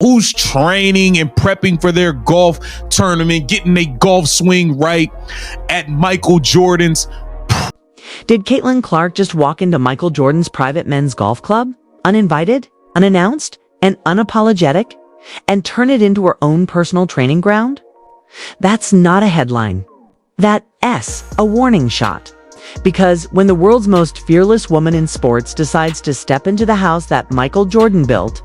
who's training and prepping for their golf tournament, getting a golf swing right at Michael Jordan's. Did Caitlyn Clark just walk into Michael Jordan's private men's golf club, uninvited, unannounced, and unapologetic, and turn it into her own personal training ground? That's not a headline. That's a warning shot. Because when the world's most fearless woman in sports decides to step into the house that Michael Jordan built,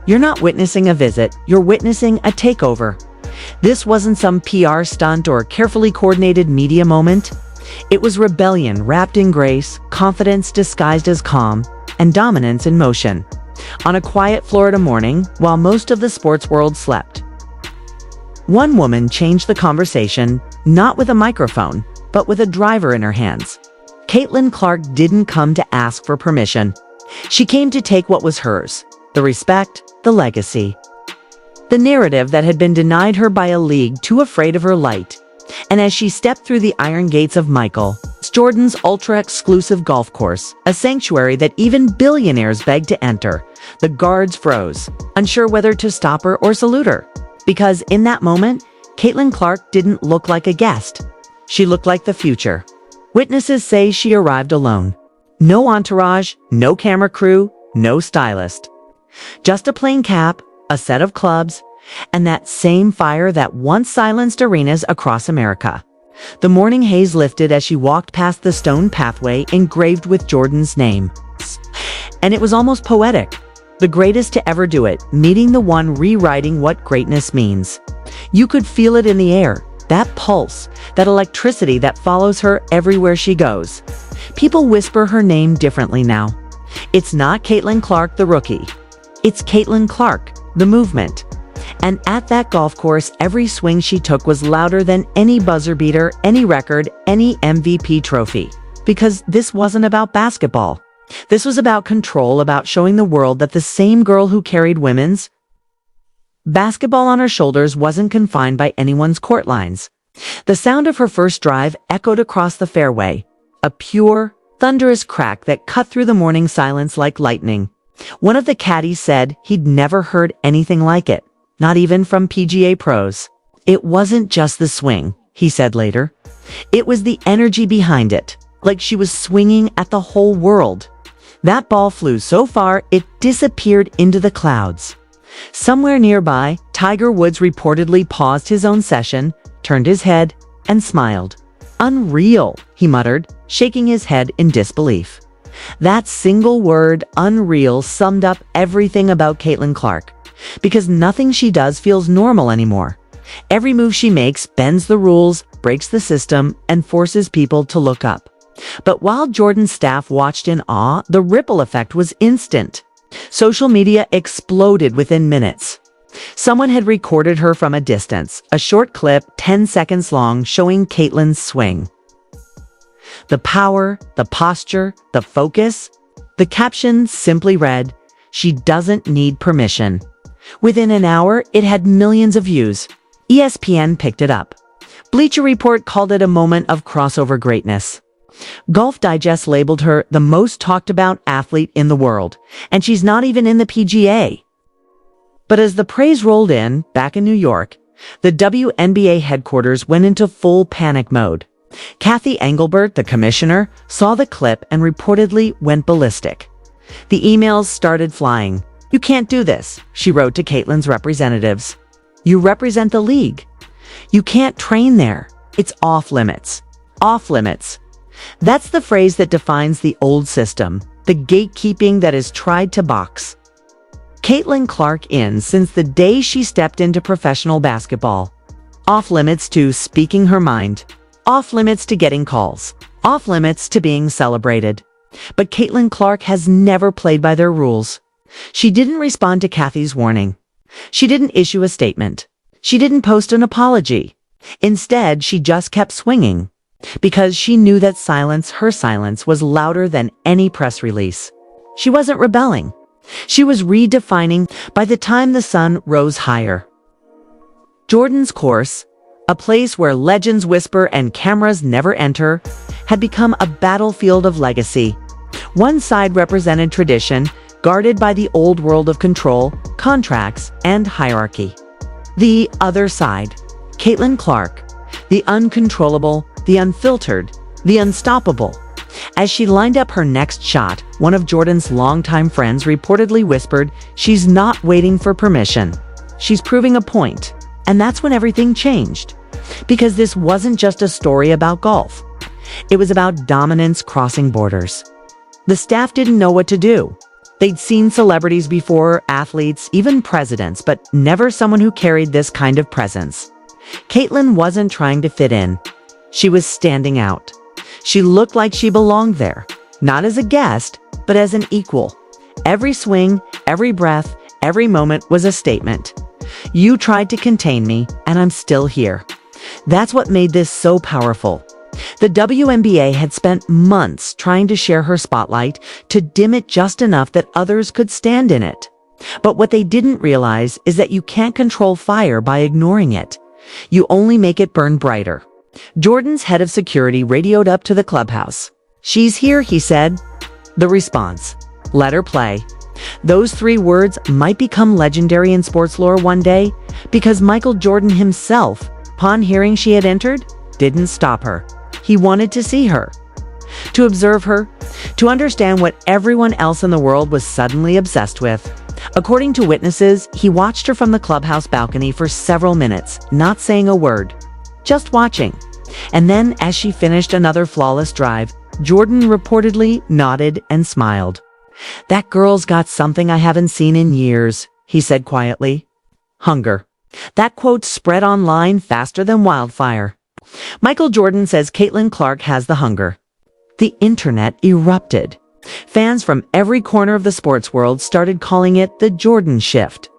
you're not witnessing a visit, you're witnessing a takeover. This wasn't some PR stunt or carefully coordinated media moment. It was rebellion wrapped in grace, confidence disguised as calm, and dominance in motion. On a quiet Florida morning, while most of the sports world slept, one woman changed the conversation, not with a microphone, but with a driver in her hands. Caitlyn Clark didn't come to ask for permission. She came to take what was hers: the respect, the legacy, the narrative that had been denied her by a league too afraid of her light. And as she stepped through the iron gates of Michael Jordan's ultra-exclusive golf course, a sanctuary that even billionaires begged to enter, the guards froze, unsure whether to stop her or salute her. Because in that moment, Caitlyn Clark didn't look like a guest. She looked like the future. Witnesses say she arrived alone. No entourage, no camera crew, no stylist. Just a plain cap, a set of clubs, and that same fire that once silenced arenas across America. The morning haze lifted as she walked past the stone pathway engraved with Jordan's name. And it was almost poetic. The greatest to ever do it, meeting the one rewriting what greatness means. You could feel it in the air, that pulse, that electricity that follows her everywhere she goes. People whisper her name differently now. It's not Caitlyn Clark the rookie. It's Caitlyn Clark, the movement. And at that golf course, every swing she took was louder than any buzzer beater, any record, any MVP trophy. Because this wasn't about basketball. This was about control, about showing the world that the same girl who carried women's basketball on her shoulders wasn't confined by anyone's court lines. The sound of her first drive echoed across the fairway, a pure, thunderous crack that cut through the morning silence like lightning. One of the caddies said he'd never heard anything like it, not even from PGA pros. It wasn't just the swing, he said later. It was the energy behind it, like she was swinging at the whole world. That ball flew so far, it disappeared into the clouds. Somewhere nearby, Tiger Woods reportedly paused his own session, turned his head, and smiled. "Unreal," he muttered, shaking his head in disbelief. That single word, unreal, summed up everything about Caitlyn Clark. Because nothing she does feels normal anymore. Every move she makes bends the rules, breaks the system, and forces people to look up. But while Jordan's staff watched in awe, the ripple effect was instant. Social media exploded within minutes. Someone had recorded her from a distance, a short clip 10 seconds long showing Caitlyn's swing. The power, the posture, the focus. The caption simply read, "She doesn't need permission." Within an hour, it had millions of views. ESPN picked it up. Bleacher Report called it a moment of crossover greatness. Golf Digest labeled her the most talked about athlete in the world, and she's not even in the PGA. But as the praise rolled in, back in New York, the WNBA headquarters went into full panic mode. Kathy Engelbert, the commissioner, saw the clip and reportedly went ballistic. The emails started flying. "You can't do this," she wrote to Caitlyn's representatives. "You represent the league. You can't train there. It's off limits." Off limits. That's the phrase that defines the old system, the gatekeeping that is tried to box Caitlyn Clark in since the day she stepped into professional basketball. Off limits to speaking her mind. Off limits to getting calls. Off limits to being celebrated. But Caitlyn Clark has never played by their rules. She didn't respond to Kathy's warning. She didn't issue a statement. She didn't post an apology. Instead, she just kept swinging. Because she knew that her silence was louder than any press release. She wasn't rebelling. She was redefining. By the time the sun rose higher, Jordan's course, a place where legends whisper and cameras never enter, had become a battlefield of legacy. One side represented tradition, guarded by the old world of control, contracts, and hierarchy. The other side, Caitlyn Clark, the uncontrollable, the unfiltered, the unstoppable. As she lined up her next shot, one of Jordan's longtime friends reportedly whispered, "She's not waiting for permission. She's proving a point." And that's when everything changed. Because this wasn't just a story about golf. It was about dominance crossing borders. The staff didn't know what to do. They'd seen celebrities before, athletes, even presidents, but never someone who carried this kind of presence. Caitlyn wasn't trying to fit in. She was standing out. She looked like she belonged there, not as a guest, but as an equal. Every swing, every breath, every moment was a statement. You tried to contain me, and I'm still here. That's what made this so powerful. The WNBA had spent months trying to share her spotlight, to dim it just enough that others could stand in it. But what they didn't realize is that you can't control fire by ignoring it. You only make it burn brighter. Jordan's head of security radioed up to the clubhouse. "She's here," he said. The response, "Let her play." Those 3 words might become legendary in sports lore one day, because Michael Jordan himself, upon hearing she had entered, didn't stop her. He wanted to see her, to observe her, to understand what everyone else in the world was suddenly obsessed with. According to witnesses, he watched her from the clubhouse balcony for several minutes, not saying a word, just watching. And then, as she finished another flawless drive, Jordan reportedly nodded and smiled. "That girl's got something I haven't seen in years," he said quietly. Hunger. That quote spread online faster than wildfire. Michael Jordan says Caitlyn Clark has the hunger. The internet erupted. Fans from every corner of the sports world started calling it the Jordan shift.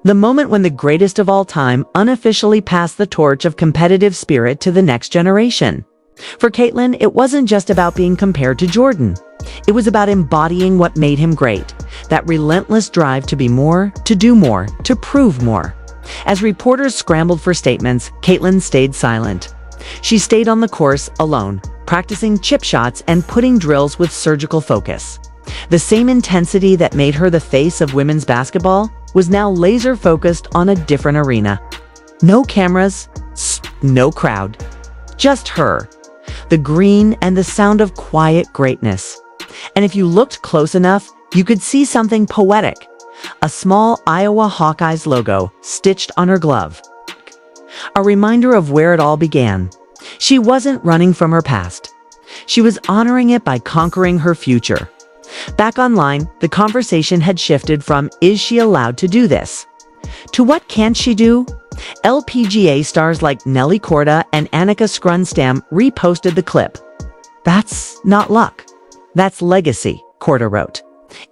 The moment when the greatest of all time unofficially passed the torch of competitive spirit to the next generation. For Caitlyn, it wasn't just about being compared to Jordan. It was about embodying what made him great. That relentless drive to be more, to do more, to prove more. As reporters scrambled for statements, Caitlyn stayed silent. She stayed on the course alone, practicing chip shots and putting drills with surgical focus. The same intensity that made her the face of women's basketball was now laser-focused on a different arena. No cameras, no crowd. Just her, the green, and the sound of quiet greatness. And if you looked close enough, you could see something poetic. A small Iowa Hawkeyes logo stitched on her glove. A reminder of where it all began. She wasn't running from her past. She was honoring it by conquering her future. Back online, the conversation had shifted from, "Is she allowed to do this?" to "What can't she do?" LPGA stars like Nelly Korda and Annika Scrunstam reposted the clip. "That's not luck. That's legacy," Korda wrote.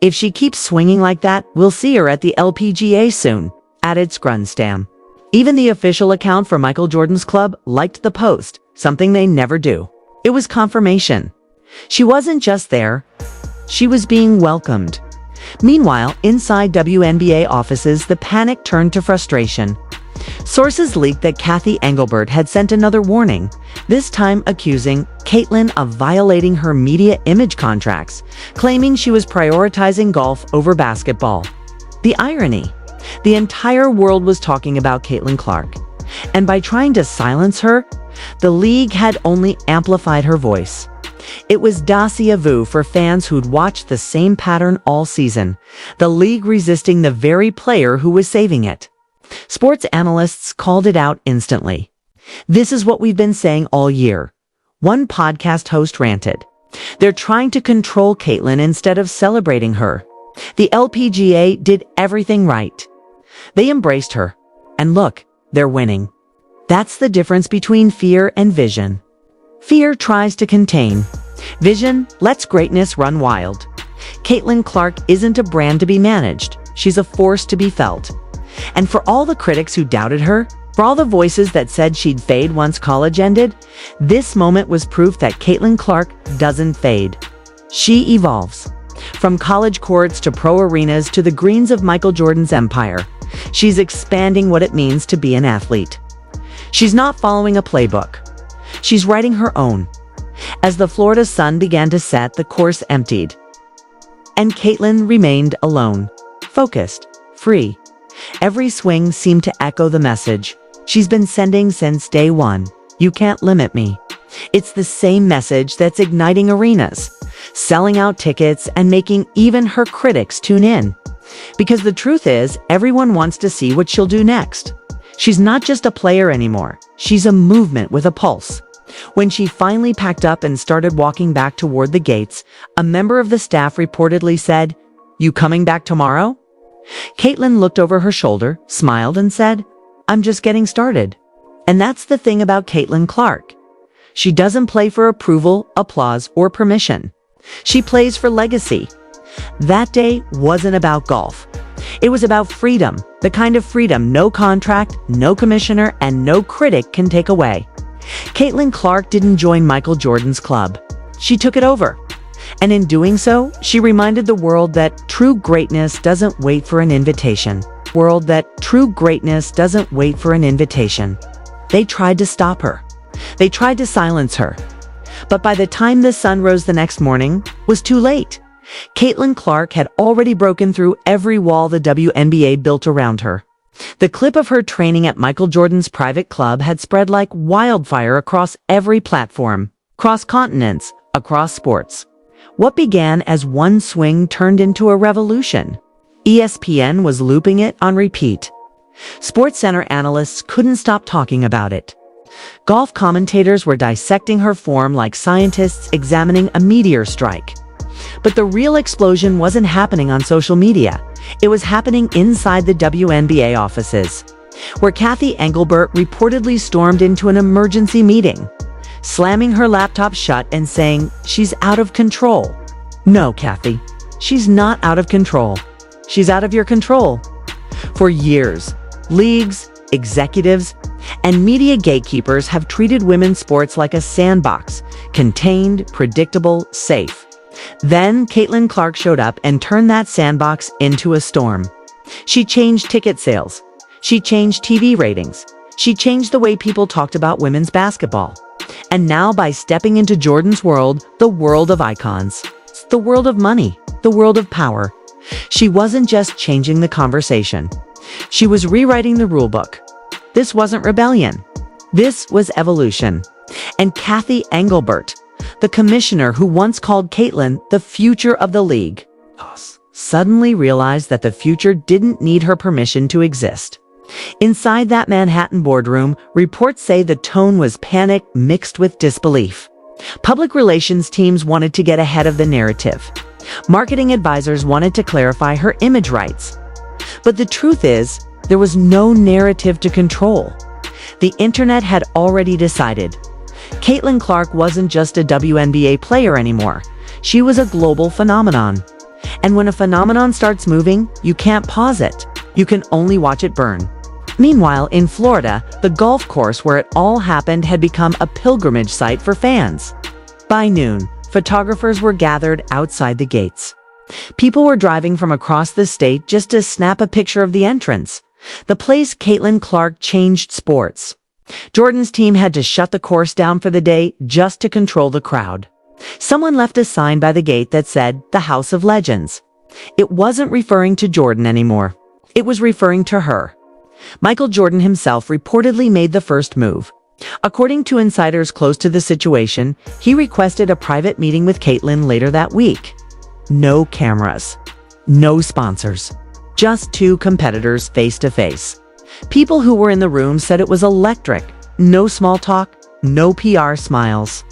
"If she keeps swinging like that, we'll see her at the LPGA soon," added Scrunstam. Even the official account for Michael Jordan's club liked the post, something they never do. It was confirmation. She wasn't just there. She was being welcomed. Meanwhile, inside WNBA offices, the panic turned to frustration. Sources leaked that Kathy Engelbert had sent another warning, this time accusing Caitlyn of violating her media image contracts, claiming she was prioritizing golf over basketball. The irony: the entire world was talking about Caitlyn Clark, and by trying to silence her, the league had only amplified her voice. It was déjà vu for fans who'd watched the same pattern all season, the league resisting the very player who was saving it. Sports analysts called it out instantly. "This is what we've been saying all year." One podcast host ranted. "They're trying to control Caitlyn instead of celebrating her. The LPGA did everything right. They embraced her. And look, they're winning." That's the difference between fear and vision. Fear tries to contain. Vision lets greatness run wild. Caitlyn Clark isn't a brand to be managed. She's a force to be felt. And for all the critics who doubted her, for all the voices that said she'd fade once college ended, this moment was proof that Caitlyn Clark doesn't fade. She evolves. From college courts to pro arenas to the greens of Michael Jordan's empire, she's expanding what it means to be an athlete. She's not following a playbook. She's writing her own. As the Florida sun began to set, the course emptied. And Caitlyn remained alone, focused, free. Every swing seemed to echo the message she's been sending since day one. You can't limit me. It's the same message that's igniting arenas, selling out tickets, and making even her critics tune in. Because the truth is, everyone wants to see what she'll do next. She's not just a player anymore. She's a movement with a pulse. When she finally packed up and started walking back toward the gates, a member of the staff reportedly said, "You coming back tomorrow?" Caitlyn looked over her shoulder, smiled, and said, "I'm just getting started." And that's the thing about Caitlyn Clark. She doesn't play for approval, applause, or permission. She plays for legacy. That day wasn't about golf. It was about freedom, the kind of freedom no contract, no commissioner, and no critic can take away. Caitlyn Clark didn't join Michael Jordan's club. She took it over. And in doing so, she reminded the world that true greatness doesn't wait for an invitation. They tried to stop her. They tried to silence her. But by the time the sun rose the next morning, it was too late. Caitlyn Clark had already broken through every wall the WNBA built around her. The clip of her training at Michael Jordan's private club had spread like wildfire across every platform, across continents, across sports. What began as one swing turned into a revolution. ESPN was looping it on repeat. SportsCenter analysts couldn't stop talking about it. Golf commentators were dissecting her form like scientists examining a meteor strike. But the real explosion wasn't happening on social media. It was happening inside the WNBA offices, where Cathy Engelbert reportedly stormed into an emergency meeting, slamming her laptop shut and saying, "She's out of control." No, Cathy, she's not out of control. She's out of your control. For years, leagues, executives, and media gatekeepers have treated women's sports like a sandbox, contained, predictable, safe. Then Caitlyn Clark showed up and turned that sandbox into a storm. She changed ticket sales. She changed TV ratings. She changed the way people talked about women's basketball. And now, by stepping into Jordan's world, the world of icons, the world of money, the world of power, she wasn't just changing the conversation. She was rewriting the rulebook. This wasn't rebellion. This was evolution. And Cathy Engelbert, the commissioner who once called Caitlyn the future of the league, suddenly realized that the future didn't need her permission to exist. Inside that Manhattan boardroom, reports say the tone was panic mixed with disbelief. Public relations teams wanted to get ahead of the narrative. Marketing advisors wanted to clarify her image rights. But the truth is, there was no narrative to control. The internet had already decided. Caitlyn Clark wasn't just a WNBA player anymore. She was a global phenomenon. And when a phenomenon starts moving, you can't pause it. You can only watch it burn. Meanwhile, in Florida, the golf course where it all happened had become a pilgrimage site for fans. By noon, photographers were gathered outside the gates. People were driving from across the state just to snap a picture of the entrance. The place Caitlyn Clark changed sports. Jordan's team had to shut the course down for the day just to control the crowd. Someone left a sign by the gate that said, "The House of Legends." It wasn't referring to Jordan anymore. It was referring to her. Michael Jordan himself reportedly made the first move. According to insiders close to the situation, he requested a private meeting with Caitlyn later that week. No cameras. No sponsors. Just two competitors face to face. People who were in the room said it was electric. No small talk, no PR smiles.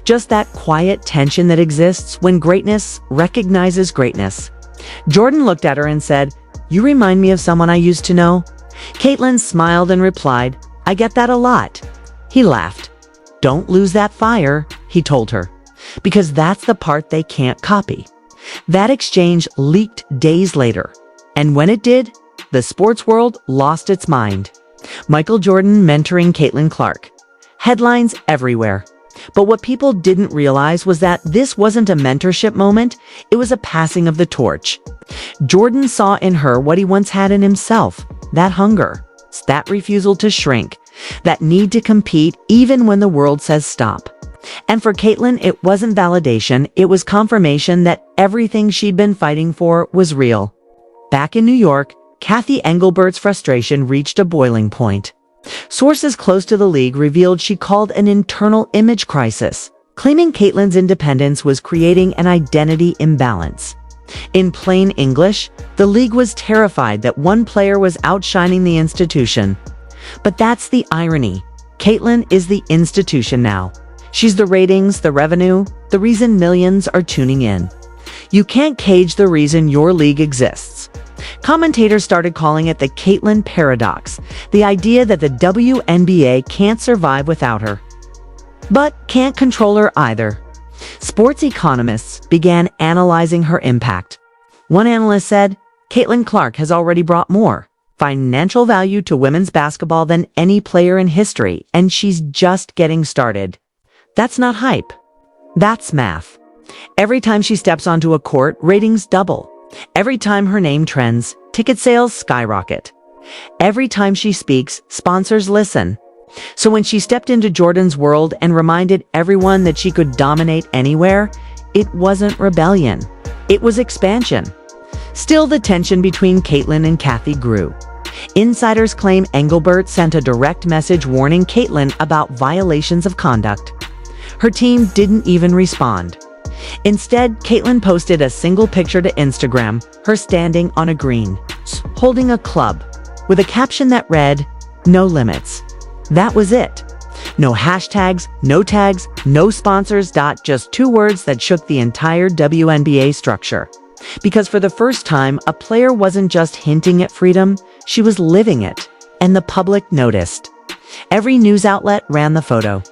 Just that quiet tension that exists when greatness recognizes greatness. Jordan looked at her and said, "You remind me of someone I used to know." Caitlyn smiled and replied, "I get that a lot." He laughed. "Don't lose that fire," he told her, because that's the part they can't copy. That exchange leaked days later. And when it did, the sports world lost its mind. Michael Jordan mentoring Caitlyn Clark. Headlines everywhere. But what people didn't realize was that this wasn't a mentorship moment, it was a passing of the torch. Jordan saw in her what he once had in himself, that hunger, that refusal to shrink, that need to compete even when the world says stop. And for Caitlyn, it wasn't validation, it was confirmation that everything she'd been fighting for was real. Back in New York, Cathy Engelbert's frustration reached a boiling point. Sources close to the league revealed she called an internal image crisis, claiming Caitlyn's independence was creating an identity imbalance. In plain English, the league was terrified that one player was outshining the institution. But that's the irony. Caitlyn is the institution now. She's the ratings, the revenue, the reason millions are tuning in. You can't cage the reason your league exists. Commentators started calling it the Caitlyn paradox, the idea that the WNBA can't survive without her, but can't control her either. Sports economists began analyzing her impact. One analyst said, Caitlyn Clark has already brought more financial value to women's basketball than any player in history, and she's just getting started. That's not hype. That's math. Every time she steps onto a court, ratings double. Every time her name trends, ticket sales skyrocket. Every time she speaks, sponsors listen. So when she stepped into Jordan's world and reminded everyone that she could dominate anywhere, it wasn't rebellion. It was expansion. Still, the tension between Caitlyn and Cathy grew. Insiders claim Engelbert sent a direct message warning Caitlyn about violations of conduct. Her team didn't even respond. Instead, Caitlyn posted a single picture to Instagram, her standing on a green, holding a club, with a caption that read, "No limits." That was it. No hashtags, no tags, no sponsors. Just two words that shook the entire WNBA structure. Because for the first time, a player wasn't just hinting at freedom, she was living it. And the public noticed. Every news outlet ran the photo.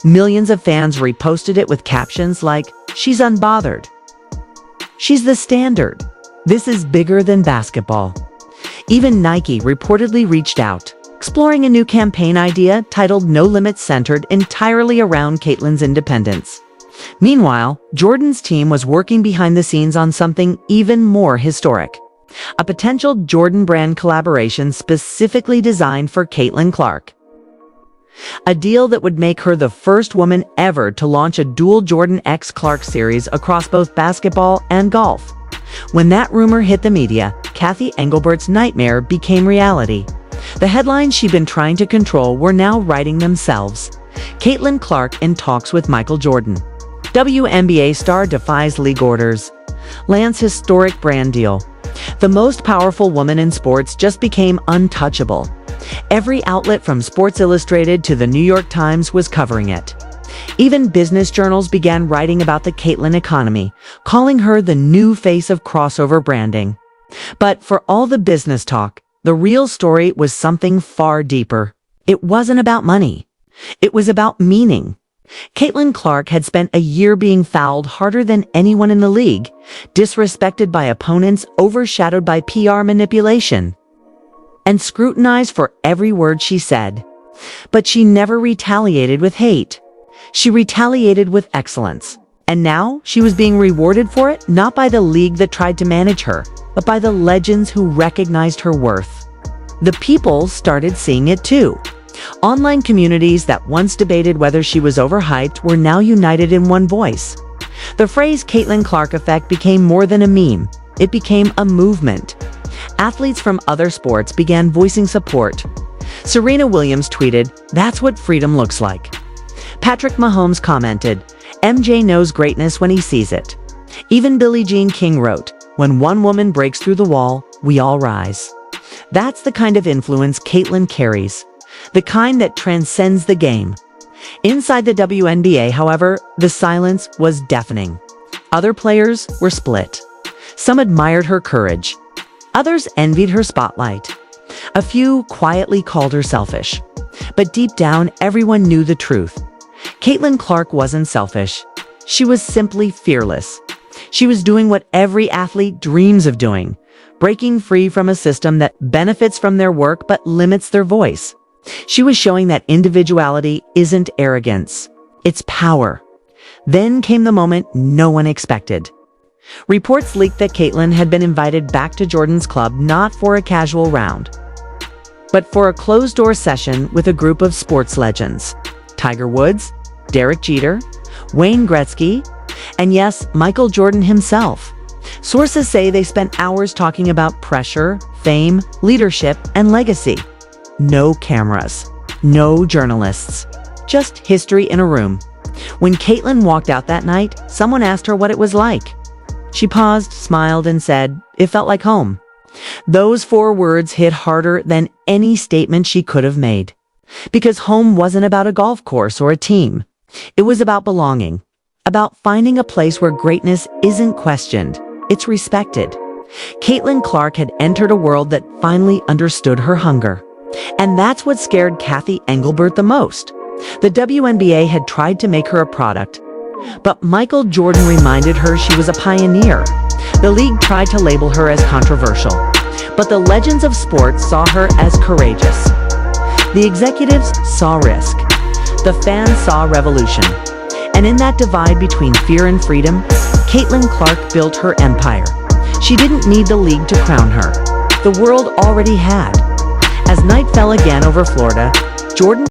Millions of fans reposted it with captions like, "She's unbothered. She's the standard. This is bigger than basketball." Even Nike reportedly reached out, exploring a new campaign idea titled No Limits, centered entirely around Caitlyn's independence. Meanwhile, Jordan's team was working behind the scenes on something even more historic. A potential Jordan brand collaboration specifically designed for Caitlyn Clark. A deal that would make her the first woman ever to launch a dual Jordan x Clark series across both basketball and golf. When that rumor hit the media, Cathy Engelbert's nightmare became reality. The headlines she'd been trying to control were now writing themselves. Caitlyn Clark in talks with Michael Jordan. WNBA star defies league orders. Lands historic brand deal. The most powerful woman in sports just became untouchable. Every outlet from Sports Illustrated to the New York Times was covering it. Even business journals began writing about the Caitlyn economy, calling her the new face of crossover branding. But for all the business talk, the real story was something far deeper. It wasn't about money. It was about meaning. Caitlyn Clark had spent a year being fouled harder than anyone in the league, disrespected by opponents, overshadowed by PR manipulation, and scrutinized for every word she said. But she never retaliated with hate. She retaliated with excellence. And now she was being rewarded for it, not by the league that tried to manage her, but by the legends who recognized her worth. The people started seeing it too. Online communities that once debated whether she was overhyped were now united in one voice. The phrase Caitlyn Clark effect became more than a meme. It became a movement. Athletes from other sports began voicing support. Serena Williams tweeted, "That's what freedom looks like." Patrick Mahomes commented, "MJ knows greatness when he sees it." Even Billie Jean King wrote, "When one woman breaks through the wall, we all rise." That's the kind of influence Caitlyn carries. The kind that transcends the game. Inside the WNBA, however, the silence was deafening. Other players were split. Some admired her courage. Others envied her spotlight. A few quietly called her selfish. But deep down, everyone knew the truth. Caitlyn Clark wasn't selfish. She was simply fearless. She was doing what every athlete dreams of doing, breaking free from a system that benefits from their work but limits their voice. She was showing that individuality isn't arrogance, it's power. Then came the moment no one expected. Reports leaked that Caitlyn had been invited back to Jordan's club not for a casual round, but for a closed-door session with a group of sports legends. Tiger Woods, Derek Jeter, Wayne Gretzky, and yes, Michael Jordan himself. Sources say they spent hours talking about pressure, fame, leadership, and legacy. No cameras, no journalists, just history in a room. When Caitlyn walked out that night, someone asked her what it was like. She paused, smiled, and said, "It felt like home." Those 4 words hit harder than any statement she could have made. Because home wasn't about a golf course or a team. It was about belonging, about finding a place where greatness isn't questioned, it's respected. Caitlyn Clark had entered a world that finally understood her hunger. And that's what scared Kathy Engelbert the most. The WNBA had tried to make her a product, but Michael Jordan reminded her she was a pioneer. The league tried to label her as controversial, but the legends of sports saw her as courageous. The executives saw risk. The fans saw revolution. And in that divide between fear and freedom, Caitlyn Clark built her empire. She didn't need the league to crown her. The world already had. As night fell again over Florida, Jordan